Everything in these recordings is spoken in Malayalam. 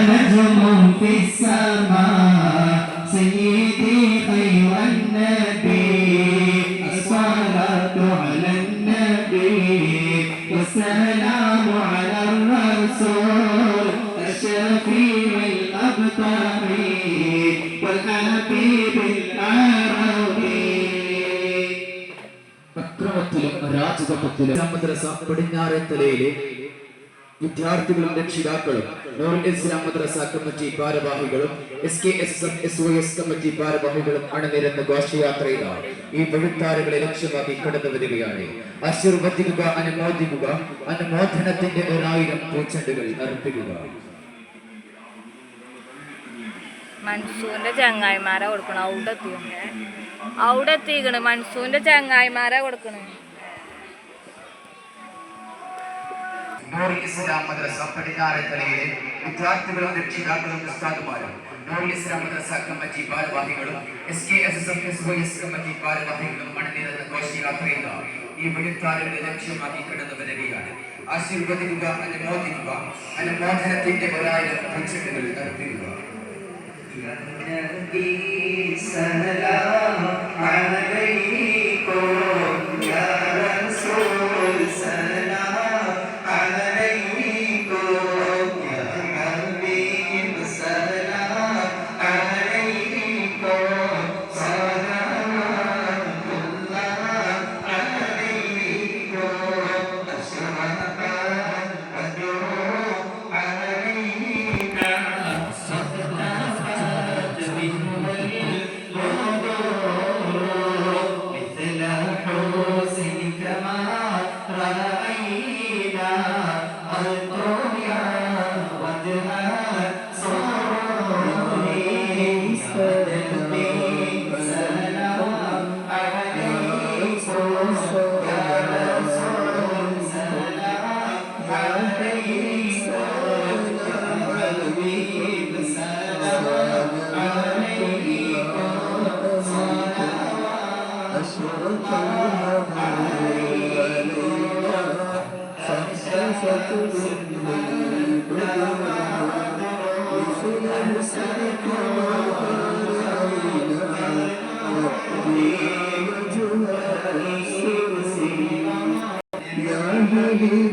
نجم في السماء سيدي خير النبي الصلاة على النبي والسلام على الرسول الشفيع الأبطري والحبيب العربي. അക്രമത്തിലും അരാജകത്വത്തിലും മദ്രസ പടിഞ്ഞാറേത്തലയിലെ വിദ്യാർത്ഥികളും രക്ഷിതാക്കളും നൂറുൽ ഇസ്ലാം മദ്രസ കമ്മിറ്റി ഭാരവാഹികളും SKSM SOS കമ്മിറ്റി ഭാരവാഹികളും അണിനിരന്ന ഘോഷയാത്രയിലാണ് ഈ വഴിത്താരകളെ ലക്ഷ്യമാക്കി കടന്നു വരികയാണ്. ആശീർവദിക്കുക, അനുമോദിക്കുക, അനുമോദനത്തിന്റെ 1000 പൂച്ചെണ്ടുകൾ അർപ്പിക്കുക. മൻസൂറിന്റെ ചങ്ങായിമാരെ കൊടുക്കണം. അവിടെ എത്തിക്കണ്. മൻസൂറിന്റെ ചങ്ങായിമാരെ കൊടുക്കണേ. നൂറുൽ ഇസ്ലാം മദ്രസ പടിഞ്ഞാറേത്തലയിലെ വിദ്യാർത്ഥികളും രക്ഷിതാക്കളും ഉസ്താദുമാരും നൂറുൽ ഇസ്ലാം മദ്രസ കമ്മിറ്റി ഭാരവാഹികളും SKSM SOS കമ്മിറ്റി ഭാരവാഹികളും അണിനിരന്ന ഘോഷയാത്രയിലാണ് ഈ വെളിത്താരങ്ങളെ ലക്ഷ്യമാക്കി കടന്നു വരികയാണ്. ആശീർവദിക്കുക, അനുമോദിക്കുക, അനുമോദനത്തിന്റെ 1000 പൂച്ചെണ്ടുകൾ അർപ്പിക്കുക.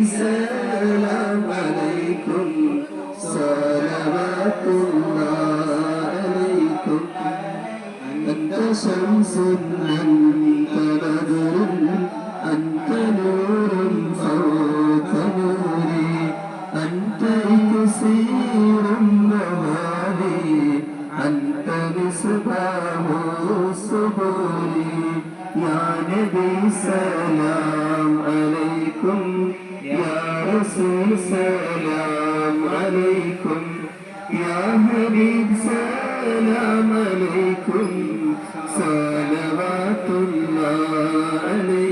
السلام عليكم صلوات الله عليكم أنت شمس أنت بدر أنت نور فوق نوري أنت إكسير النهاري أنت مصباح السبل يا نبي سلام عليكم يا رسول سلام عليكم يا حبيب سلام عليكم صلوات الله عليكم.